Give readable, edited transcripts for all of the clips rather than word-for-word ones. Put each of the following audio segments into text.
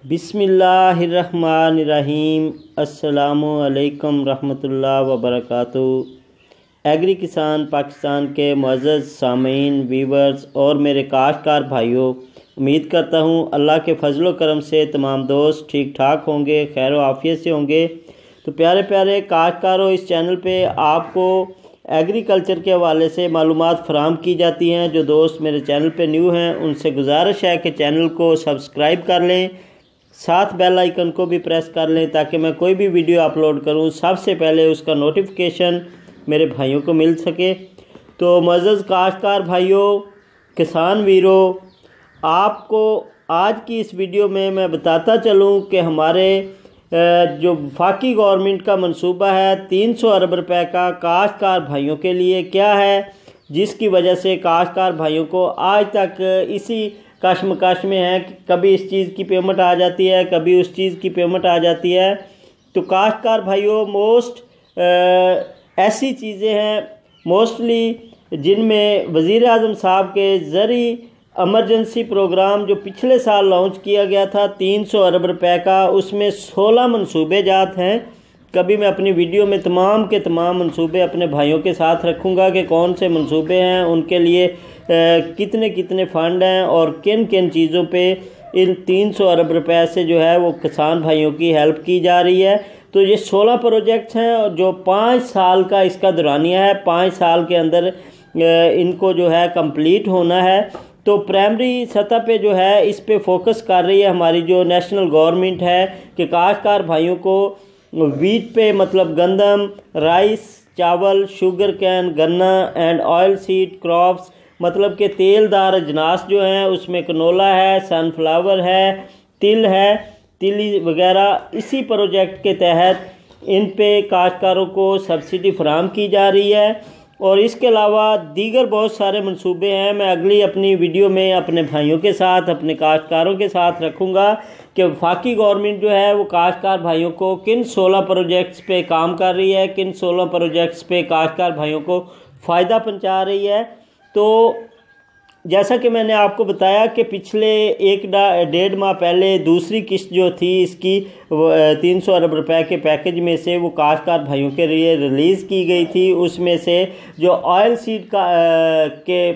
बिस्मिल्लाहिर्रहमानिर्रहीम। अस्सलामुअलैकुम रहमतुल्लाह व बरकातुहू। एग्री किसान पाकिस्तान के मुअज़्ज़ज़ सामीन, व्यूवर्स और मेरे काश्तकार भाइयों, उम्मीद करता हूँ अल्लाह के फजलो करम से तमाम दोस्त ठीक ठाक होंगे, खैर व आफियत से होंगे। तो प्यारे प्यारे काश्तकारों, इस चैनल पे आपको एग्रीकल्चर के हवाले से मालूमात फ़राहम की जाती हैं। जो दोस्त मेरे चैनल पे न्यू हैं उनसे गुजारिश है कि चैनल को सब्सक्राइब कर लें, साथ बेल आइकन को भी प्रेस कर लें ताकि मैं कोई भी वीडियो अपलोड करूं सबसे पहले उसका नोटिफिकेशन मेरे भाइयों को मिल सके। तो मुअज़्ज़ज़ काश्तकार भाइयों, किसान वीरों, आपको आज की इस वीडियो में मैं बताता चलूं कि हमारे जो वफाकी गवर्नमेंट का मंसूबा है 300 अरब रुपए का काश्तकार भाइयों के लिए क्या है, जिसकी वजह से काश्तकार भाइयों को आज तक इसी कश्मकश में है कि कभी इस चीज़ की पेमेंट आ जाती है, कभी उस चीज़ की पेमेंट आ जाती है। तो काश्तकार भाइयों, ऐसी चीज़ें हैं मोस्टली जिनमें वज़ीर आज़म साहब के ज़रिए एमरजेंसी प्रोग्राम जो पिछले साल लॉन्च किया गया था 300 अरब रुपए का, उसमें 16 मनसूबे जात हैं। कभी मैं अपनी वीडियो में तमाम के तमाम मंसूबे अपने भाइयों के साथ रखूँगा कि कौन से मंसूबे हैं, उनके लिए कितने कितने फ़ंड हैं और किन किन चीज़ों पे इन 300 अरब रुपए से जो है वो किसान भाइयों की हेल्प की जा रही है। तो ये 16 प्रोजेक्ट्स हैं जो 5 साल का इसका दौरानिया है, 5 साल के अंदर इनको जो है कंप्लीट होना है। तो प्राइमरी सतह पे जो है इस पे फोकस कर रही है हमारी जो नेशनल गवर्नमेंट है कि काश्तकार भाइयों को वीट पे, मतलब गंदम, राइस, चावल, शुगर कैन, गन्ना एंड ऑयल सीड क्रॉप्स, मतलब कि तेलदार अजनास जो हैं उसमें कनोला है, सनफ्लावर है, तिल है, तिली वगैरह, इसी प्रोजेक्ट के तहत इन पे काश्तकारों को सब्सिडी फराहम की जा रही है। और इसके अलावा दीगर बहुत सारे मंसूबे हैं। मैं अगली अपनी वीडियो में अपने भाइयों के साथ, अपने काश्तकारों के साथ रखूँगा कि वफाकी गवर्नमेंट जो है वो काश्तकार भाइयों को किन 16 प्रोजेक्ट्स पे काम कर रही है, किन 16 प्रोजेक्ट्स पे काश्तकार भाइयों को फ़ायदा पहुँचा रही है। तो जैसा कि मैंने आपको बताया कि पिछले 1-1.5 माह पहले दूसरी किस्त जो थी इसकी 300 अरब रुपए के पैकेज में से वो काश्तकार भाइयों के लिए रिलीज़ की गई थी। उसमें से जो ऑयल सीड के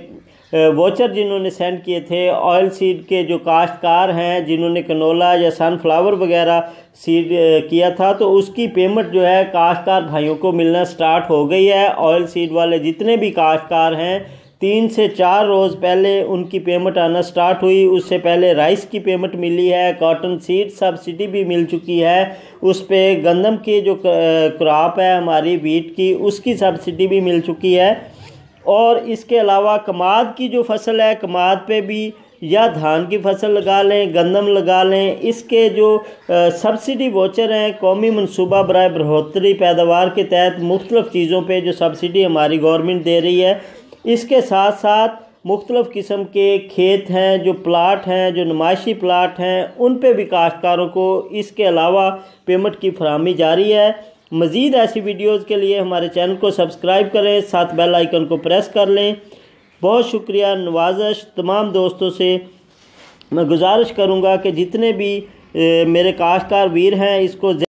वोचर जिन्होंने सेंड किए थे, ऑयल सीड के जो काश्तकार हैं जिन्होंने कनोला या सनफ्लावर वगैरह सीड किया था, तो उसकी पेमेंट जो है काश्तकार भाइयों को मिलना स्टार्ट हो गई है। ऑयल सीड वाले जितने भी काश्तकार हैं 3 से 4 रोज़ पहले उनकी पेमेंट आना स्टार्ट हुई। उससे पहले राइस की पेमेंट मिली है, कॉटन सीड सब्सिडी भी मिल चुकी है, उस पे गंदम की जो क्रॉप है हमारी वीट की, उसकी सब्सिडी भी मिल चुकी है। और इसके अलावा कमाद की जो फसल है, कमाद पे भी या धान की फसल लगा लें, गंदम लगा लें, इसके जो सब्सिडी वोचर हैं कौमी मनसूबा बराए बढ़ोतरी पैदावार के तहत मुख्तलिफ़ चीज़ों पे जो सब्सिडी हमारी गवर्नमेंट दे रही है, इसके साथ साथ मुख्तलिफ़ किस्म के खेत हैं, जो प्लाट हैं, जो नुमाइशी प्लाट हैं, उन पे भी काश्तकारों को इसके अलावा पेमेंट की फराहमी जारी है। मज़ीद ऐसी वीडियोज़ के लिए हमारे चैनल को सब्सक्राइब करें, साथ बेल आइकन को प्रेस कर लें। बहुत शुक्रिया। नवाज़श तमाम दोस्तों से मैं गुजारिश करूँगा कि जितने भी मेरे काश्तकार वीर हैं इसको